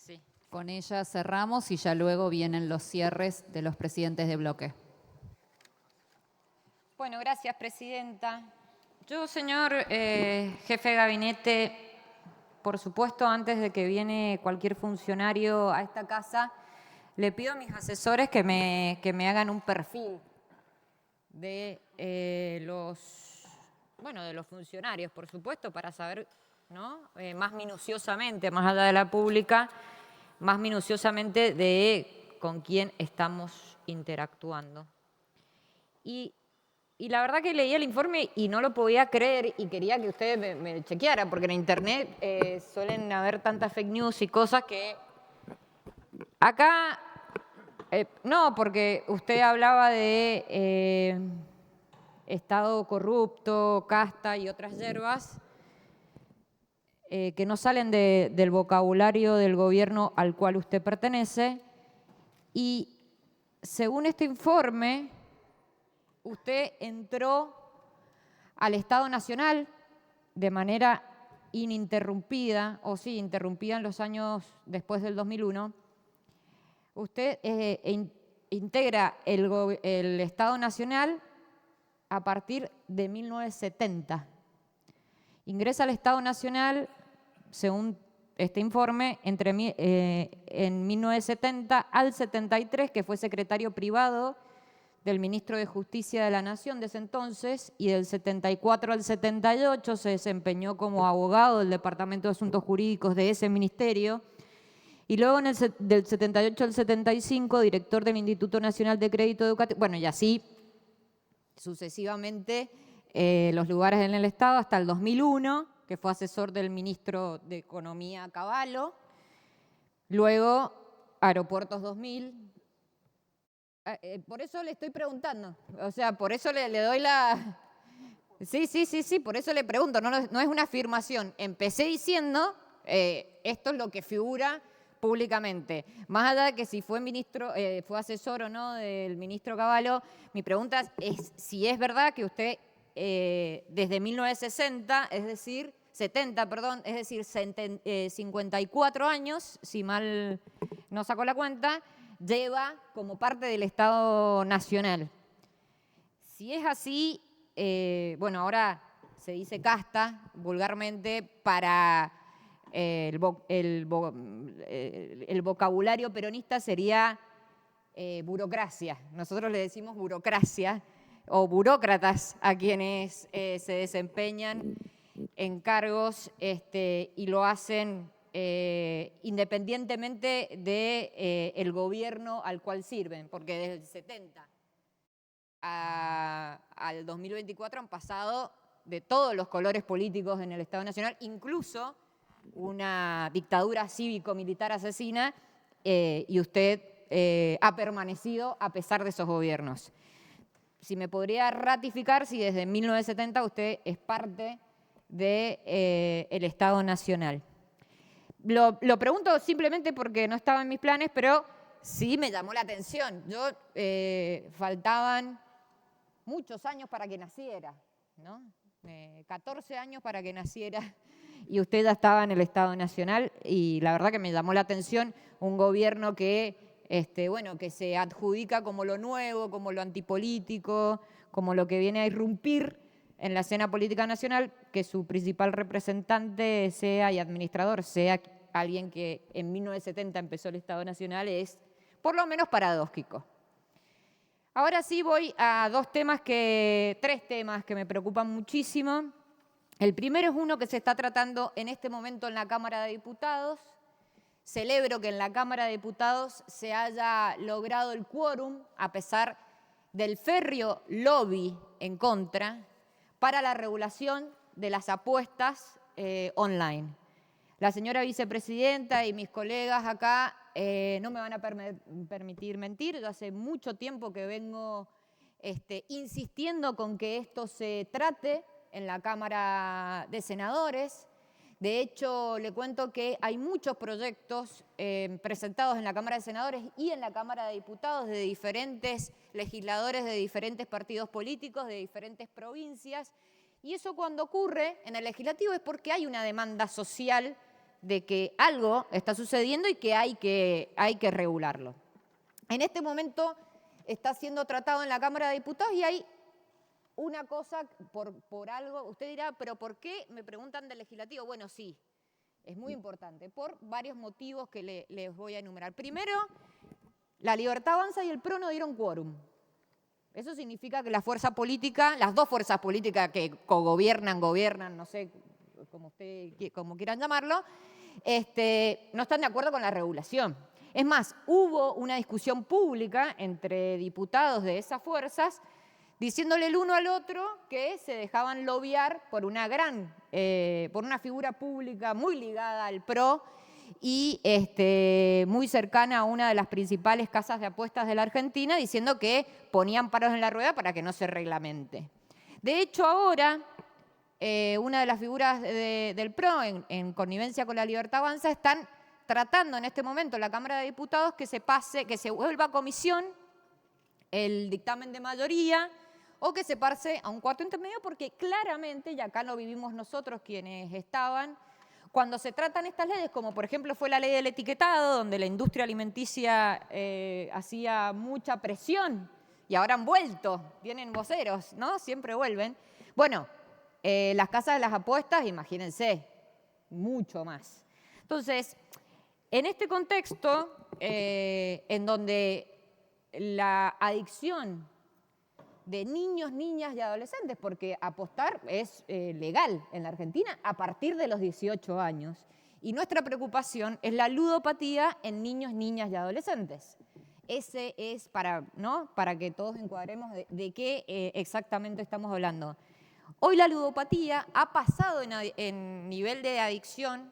Sí. Con ella cerramos y ya luego vienen los cierres de los presidentes de bloque. Bueno, gracias, presidenta. Yo, señor jefe de gabinete, por supuesto, antes de que viene cualquier funcionario a esta casa, le pido a mis asesores que me hagan un perfil de de los funcionarios, por supuesto, para saber, ¿no? Más minuciosamente, más allá de la pública, más minuciosamente de con quién estamos interactuando. Y la verdad que leía el informe y no lo podía creer y quería que usted me chequeara, porque en internet suelen haber tantas fake news y cosas que acá, no, porque usted hablaba de Estado corrupto, casta y otras hierbas que no salen del vocabulario del gobierno al cual usted pertenece. Y según este informe, usted entró al Estado Nacional de manera ininterrumpida, o sí, interrumpida en los años después del 2001. Usted integra el Estado Nacional a partir de 1970. Ingresa al Estado Nacional, según este informe, en 1970 al 73, que fue secretario privado del ministro de Justicia de la Nación de ese entonces, y del 74 al 78 se desempeñó como abogado del Departamento de Asuntos Jurídicos de ese ministerio, y luego del 78 al 75, director del Instituto Nacional de Crédito Educativo, bueno, y así sucesivamente los lugares en el Estado hasta el 2001, que fue asesor del ministro de Economía Cavallo, luego Aeropuertos 2000. Por eso le estoy preguntando, o sea, por eso le doy la... Sí, por eso le pregunto, no es una afirmación. Empecé diciendo, esto es lo que figura públicamente. Más allá de que si fue ministro, fue asesor o no del ministro Cavallo, mi pregunta es si es verdad que usted desde 1960, es decir, 70, perdón, es decir, 54 años, si mal no sacó la cuenta, lleva como parte del Estado Nacional. Si es así, bueno, ahora se dice casta vulgarmente para el vocabulario peronista sería burocracia. Nosotros le decimos burocracia o burócratas a quienes se desempeñan en cargos y lo hacen independientemente del gobierno al cual sirven, porque desde el 70 al 2024 han pasado de todos los colores políticos en el Estado Nacional, incluso una dictadura cívico-militar asesina, y usted ha permanecido a pesar de esos gobiernos. Si me podría ratificar si desde 1970 usted es parte del Estado Nacional. Lo pregunto simplemente porque no estaba en mis planes, pero sí me llamó la atención. Faltaban muchos años para que naciera, ¿no? 14 años para que naciera y usted ya estaba en el Estado Nacional, y la verdad que me llamó la atención un gobierno que se adjudica como lo nuevo, como lo antipolítico, como lo que viene a irrumpir en la escena política nacional, que su principal representante sea y administrador sea alguien que en 1970 empezó el Estado Nacional, es por lo menos paradójico. Ahora sí voy a tres temas que me preocupan muchísimo. El primero es uno que se está tratando en este momento en la Cámara de Diputados. Celebro que en la Cámara de Diputados se haya logrado el quórum, a pesar del férreo lobby en contra, para la regulación de las apuestas online. La señora vicepresidenta y mis colegas acá no me van a permitir mentir. Yo hace mucho tiempo que vengo insistiendo con que esto se trate en la Cámara de Senadores. De hecho, le cuento que hay muchos proyectos presentados en la Cámara de Senadores y en la Cámara de Diputados de diferentes legisladores de diferentes partidos políticos, de diferentes provincias. Y eso cuando ocurre en el legislativo es porque hay una demanda social de que algo está sucediendo y que hay que regularlo. En este momento está siendo tratado en la Cámara de Diputados y hay una cosa por algo. Usted dirá, ¿pero por qué me preguntan del legislativo? Bueno, sí, es muy importante, por varios motivos que les voy a enumerar. Primero, la Libertad Avanza y el PRO no dieron quórum. Eso significa que la fuerza política, las dos fuerzas políticas que cogobiernan, gobiernan, no sé, como quieran llamarlo, no están de acuerdo con la regulación. Es más, hubo una discusión pública entre diputados de esas fuerzas diciéndole el uno al otro que se dejaban lobiar por una figura pública muy ligada al PRO y muy cercana a una de las principales casas de apuestas de la Argentina, diciendo que ponían palos en la rueda para que no se reglamente. De hecho, ahora, una de las figuras del PRO, en connivencia con la Libertad Avanza, están tratando en este momento en la Cámara de Diputados que se vuelva a comisión el dictamen de mayoría o que se pase a un cuarto intermedio, porque claramente, y acá lo vivimos nosotros quienes estaban, cuando se tratan estas leyes, como por ejemplo fue la ley del etiquetado, donde la industria alimenticia hacía mucha presión y ahora han vuelto, vienen voceros, ¿no? Siempre vuelven. Bueno, las casas de las apuestas, imagínense, mucho más. Entonces, en este contexto, en donde la adicción de niños, niñas y adolescentes, porque apostar es legal en la Argentina a partir de los 18 años. Y nuestra preocupación es la ludopatía en niños, niñas y adolescentes. Ese es para que todos encuadremos de qué exactamente estamos hablando. Hoy la ludopatía ha pasado en nivel de adicción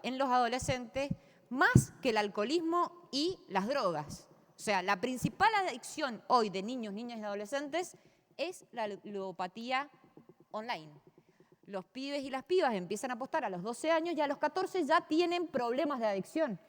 en los adolescentes más que el alcoholismo y las drogas. O sea, la principal adicción hoy de niños, niñas y adolescentes es la ludopatía online. Los pibes y las pibas empiezan a apostar a los 12 años y a los 14 ya tienen problemas de adicción,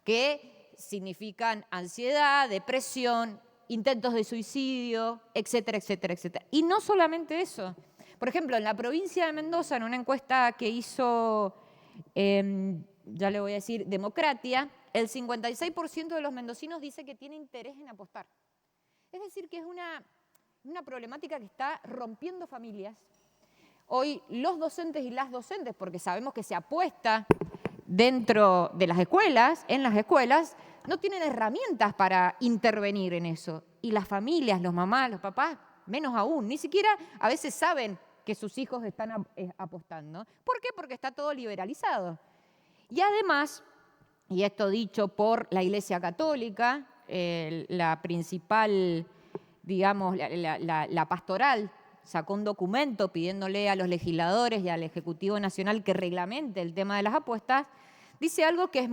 que significan ansiedad, depresión, intentos de suicidio, etcétera, etcétera, etcétera. Y no solamente eso. Por ejemplo, en la provincia de Mendoza, en una encuesta que hizo, ya le voy a decir, Democratia, el 56% de los mendocinos dice que tiene interés en apostar. Es decir, que es una problemática que está rompiendo familias. Hoy los docentes y las docentes, porque sabemos que se apuesta dentro de las escuelas, en las escuelas, no tienen herramientas para intervenir en eso. Y las familias, los mamás, los papás, menos aún, ni siquiera a veces saben que sus hijos están apostando. ¿Por qué? Porque está todo liberalizado. Y además, y esto dicho por la Iglesia Católica, la principal, digamos, la pastoral, sacó un documento pidiéndole a los legisladores y al Ejecutivo Nacional que reglamente el tema de las apuestas, dice algo que es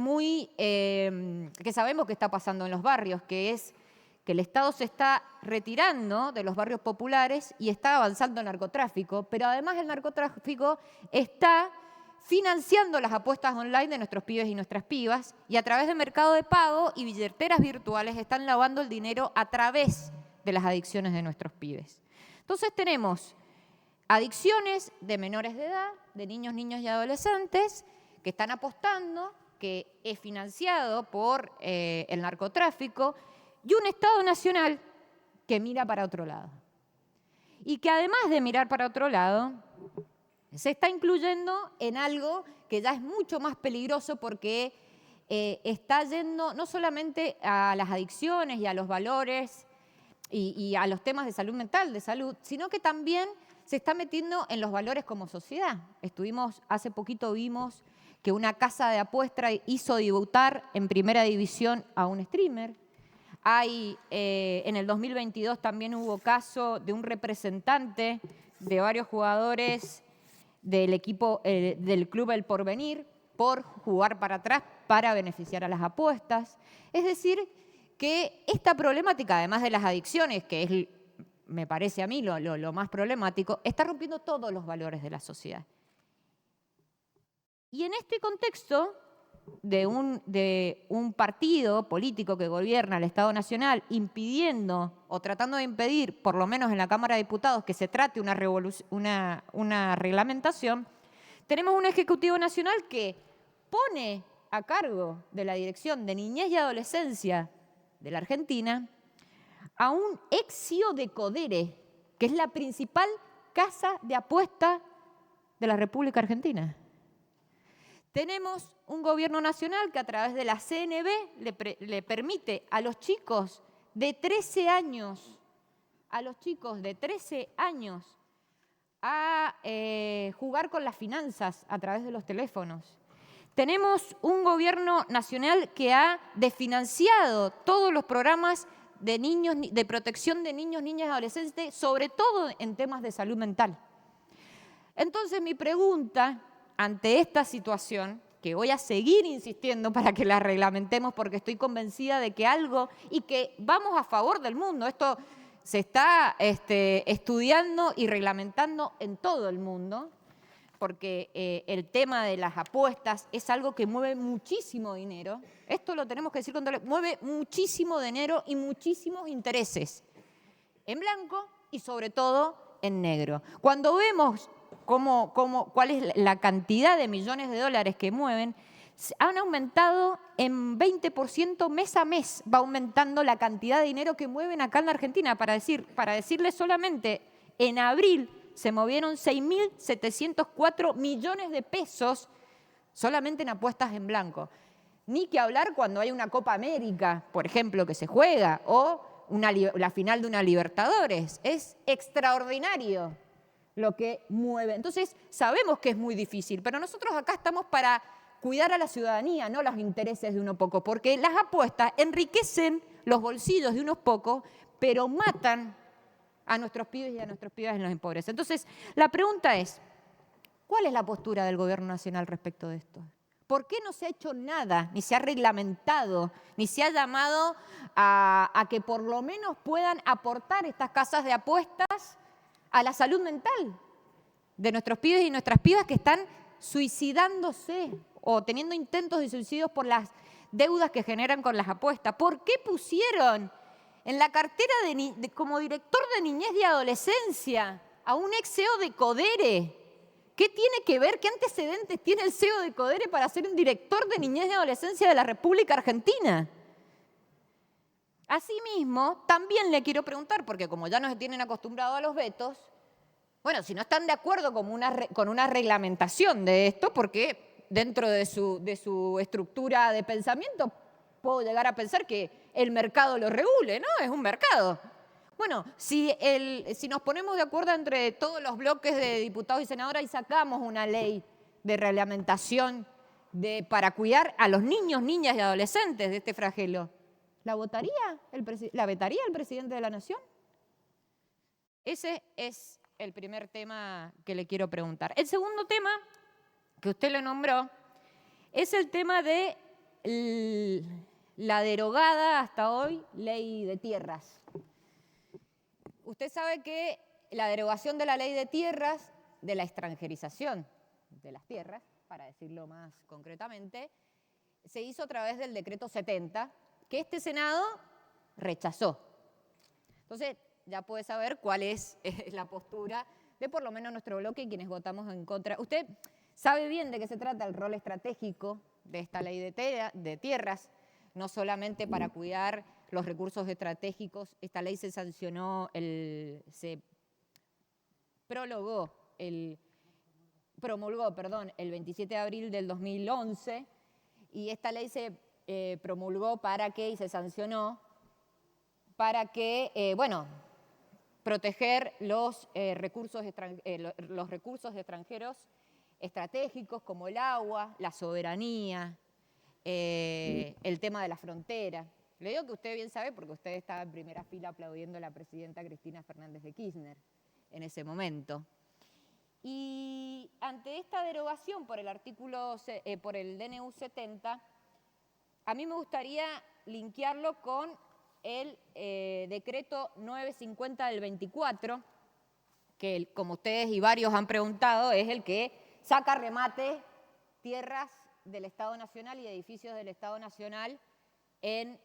que sabemos que está pasando en los barrios, que es que el Estado se está retirando de los barrios populares y está avanzando el narcotráfico, pero además el narcotráfico está financiando las apuestas online de nuestros pibes y nuestras pibas, y a través de mercado de pago y billeteras virtuales están lavando el dinero a través de las adicciones de nuestros pibes. Entonces tenemos adicciones de menores de edad, de niños, niñas y adolescentes, que están apostando, que es financiado por el narcotráfico, y un Estado nacional que mira para otro lado. Y que además de mirar para otro lado, se está incluyendo en algo que ya es mucho más peligroso, porque está yendo no solamente a las adicciones y a los valores y a los temas de salud mental, de salud, sino que también se está metiendo en los valores como sociedad. Hace poquito vimos que una casa de apuestas hizo debutar en primera división a un streamer. En el 2022 también hubo caso de un representante de varios jugadores del equipo del Club El Porvenir por jugar para atrás para beneficiar a las apuestas. Es decir, que esta problemática, además de las adicciones, que me parece a mí lo más problemático, está rompiendo todos los valores de la sociedad. Y en este contexto de un partido político que gobierna el Estado Nacional impidiendo o tratando de impedir, por lo menos en la Cámara de Diputados, que se trate una reglamentación, tenemos un Ejecutivo Nacional que pone a cargo de la Dirección de Niñez y Adolescencia de la Argentina a un ex CEO de Codere, que es la principal casa de apuesta de la República Argentina. Tenemos un gobierno nacional que a través de la CNB le permite a los chicos de 13 años, a jugar con las finanzas a través de los teléfonos. Tenemos un gobierno nacional que ha desfinanciado todos los programas de protección de niños, niñas y adolescentes, sobre todo en temas de salud mental. Entonces, mi pregunta ante esta situación, que voy a seguir insistiendo para que la reglamentemos porque estoy convencida de que algo y que vamos a favor del mundo, esto se está estudiando y reglamentando en todo el mundo, porque el tema de las apuestas es algo que mueve muchísimo dinero. Esto lo tenemos que decir con mueve muchísimo dinero y muchísimos intereses, en blanco y sobre todo en negro. Cuando vemos cuál es la cantidad de millones de dólares que mueven, han aumentado en 20% mes a mes, va aumentando la cantidad de dinero que mueven acá en la Argentina. Para decirles solamente, en abril se movieron 6.704 millones de pesos solamente en apuestas en blanco. Ni que hablar cuando hay una Copa América, por ejemplo, que se juega, o la final de una Libertadores. Es extraordinario lo que mueve. Entonces, sabemos que es muy difícil, pero nosotros acá estamos para cuidar a la ciudadanía, no los intereses de unos pocos, porque las apuestas enriquecen los bolsillos de unos pocos, pero matan a nuestros pibes y a nuestras pibas y los empobrecen. Entonces, la pregunta es, ¿cuál es la postura del Gobierno Nacional respecto de esto? ¿Por qué no se ha hecho nada, ni se ha reglamentado, ni se ha llamado a que por lo menos puedan aportar estas casas de apuestas a la salud mental de nuestros pibes y nuestras pibas que están suicidándose o teniendo intentos de suicidio por las deudas que generan con las apuestas? ¿Por qué pusieron en la cartera como director de niñez y adolescencia a un ex CEO de Codere? ¿Qué tiene que ver, qué antecedentes tiene el CEO de Codere para ser un director de niñez y adolescencia de la República Argentina? Asimismo, también le quiero preguntar, porque como ya nos tienen acostumbrados a los vetos, bueno, si no están de acuerdo con una reglamentación de esto, porque dentro de su estructura de pensamiento puedo llegar a pensar que el mercado lo regule, ¿no? Es un mercado. Bueno, si nos ponemos de acuerdo entre todos los bloques de diputados y senadoras y sacamos una ley de reglamentación para cuidar a los niños, niñas y adolescentes de este flagelo, ¿la vetaría el presidente de la Nación? Ese es el primer tema que le quiero preguntar. El segundo tema, que usted lo nombró, es el tema de la derogada hasta hoy ley de tierras. Usted sabe que la derogación de la ley de tierras, de la extranjerización de las tierras, para decirlo más concretamente, se hizo a través del decreto 70, que este Senado rechazó. Entonces, ya puede saber cuál es la postura de por lo menos nuestro bloque y quienes votamos en contra. Usted sabe bien de qué se trata el rol estratégico de esta ley de tierras, no solamente para cuidar los recursos estratégicos. Esta ley se sancionó, se promulgó el 27 de abril del 2011, y esta ley se promulgó y se sancionó para que, proteger los recursos extranjeros estratégicos como el agua, la soberanía, el tema de la frontera. Le digo que usted bien sabe porque usted estaba en primera fila aplaudiendo a la presidenta Cristina Fernández de Kirchner en ese momento. Y ante esta derogación por el DNU 70, a mí me gustaría linkearlo con el decreto 950 del 24, que como ustedes y varios han preguntado, es el que saca remate tierras del Estado Nacional y edificios del Estado Nacional en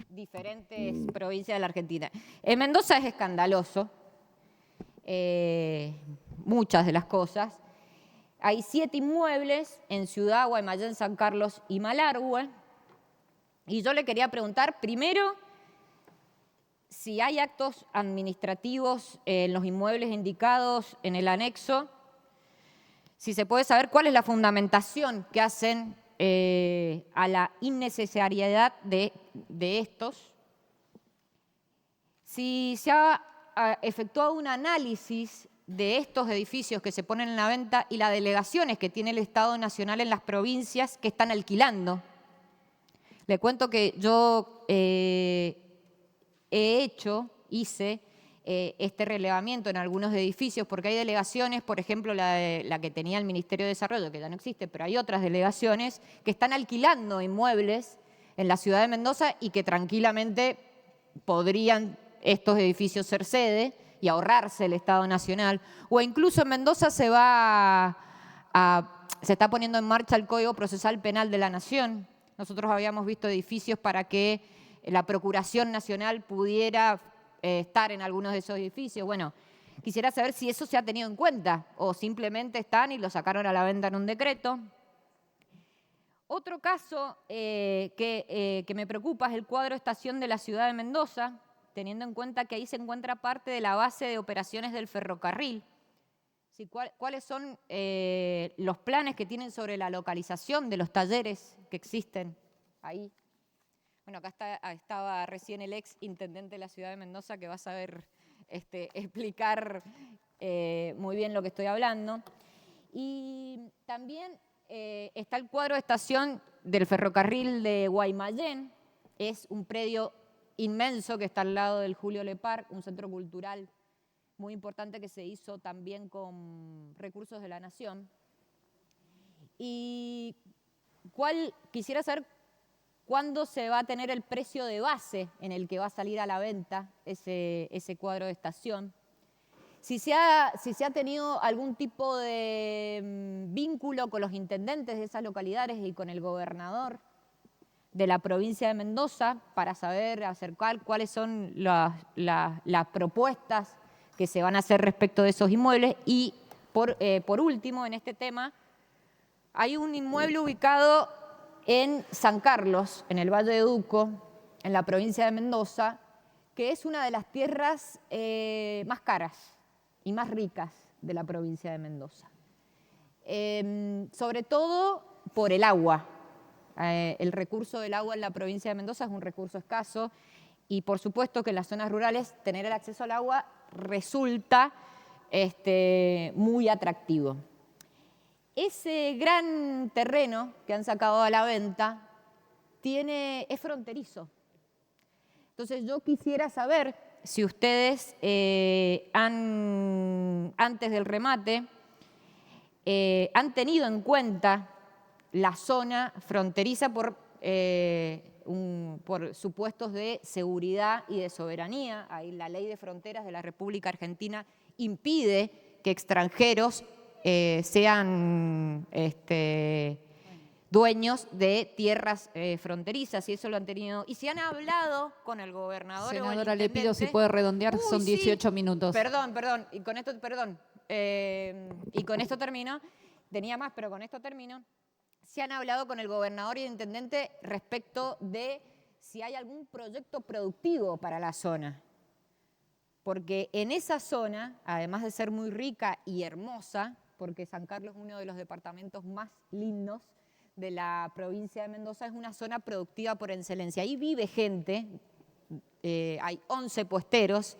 diferentes provincias de la Argentina. En Mendoza es escandaloso, muchas de las cosas. Hay 7 inmuebles en Ciudad, Guaymallén, San Carlos y Malargüe. Y yo le quería preguntar, primero, si hay actos administrativos en los inmuebles indicados en el anexo, si se puede saber cuál es la fundamentación que hacen a la innecesariedad de estos. Si se ha efectuado un análisis de estos edificios que se ponen en la venta y las delegaciones que tiene el Estado Nacional en las provincias que están alquilando. Le cuento que yo hice este relevamiento en algunos edificios porque hay delegaciones, por ejemplo la que tenía el Ministerio de Desarrollo, que ya no existe, pero hay otras delegaciones que están alquilando inmuebles en la ciudad de Mendoza y que tranquilamente podrían estos edificios ser sede y ahorrarse el Estado Nacional. O incluso en Mendoza se está poniendo en marcha el Código Procesal Penal de la Nación. Nosotros habíamos visto edificios para que la Procuración Nacional pudiera estar en algunos de esos edificios. Bueno, quisiera saber si eso se ha tenido en cuenta o simplemente están y lo sacaron a la venta en un decreto. Otro caso que me preocupa es el cuadro estación de la ciudad de Mendoza, teniendo en cuenta que ahí se encuentra parte de la base de operaciones del ferrocarril. ¿Cuáles son los planes que tienen sobre la localización de los talleres que existen ahí? Bueno, acá estaba recién el ex intendente de la ciudad de Mendoza que va a saber explicar muy bien lo que estoy hablando. Y también está el cuadro de estación del ferrocarril de Guaymallén. Es un predio inmenso que está al lado del Julio Lepar, un centro cultural muy importante que se hizo también con recursos de la Nación. Y quisiera saber cuándo se va a tener el precio de base en el que va a salir a la venta ese cuadro de estación. Si se ha tenido algún tipo de vínculo con los intendentes de esas localidades y con el gobernador de la provincia de Mendoza para saber acercar cuáles son las propuestas que se van a hacer respecto de esos inmuebles. Y por último, en este tema, hay un inmueble ubicado en San Carlos, en el Valle de Duco, en la provincia de Mendoza, que es una de las tierras más caras y más ricas de la provincia de Mendoza. Sobre todo por el agua. El recurso del agua en la provincia de Mendoza es un recurso escaso y por supuesto que en las zonas rurales tener el acceso al agua resulta muy atractivo. Ese gran terreno que han sacado a la venta es fronterizo. Entonces yo quisiera saber si ustedes antes del remate han tenido en cuenta la zona fronteriza por supuestos de seguridad y de soberanía. Ahí la ley de fronteras de la República Argentina impide que extranjeros sean dueños de tierras fronterizas, y eso lo han tenido. Y si han hablado con el gobernador. Senadora, le pido si puede redondear, son 18 minutos. Perdón, y con esto, y con esto termino. Tenía más, pero con esto termino. Si han hablado con el gobernador y el intendente respecto de si hay algún proyecto productivo para la zona. Porque en esa zona, además de ser muy rica y hermosa, porque San Carlos es uno de los departamentos más lindos de la provincia de Mendoza, es una zona productiva por excelencia. Ahí vive gente, hay 11 puesteros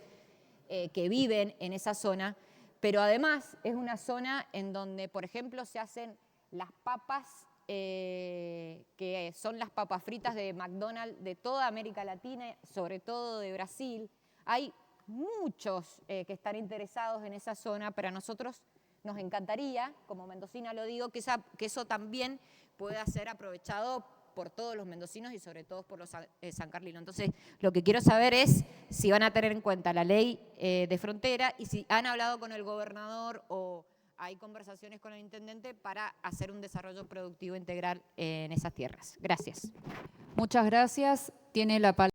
que viven en esa zona, pero además es una zona en donde, por ejemplo, se hacen las papas, que son las papas fritas de McDonald's de toda América Latina, sobre todo de Brasil. Hay muchos que están interesados en esa zona, pero a nosotros nos encantaría, como mendocina lo digo, que eso también pueda ser aprovechado por todos los mendocinos y sobre todo por los sancarlinos. Entonces, lo que quiero saber es si van a tener en cuenta la ley de frontera y si han hablado con el gobernador o hay conversaciones con el intendente para hacer un desarrollo productivo integral en esas tierras. Gracias. Muchas gracias. Tiene la palabra.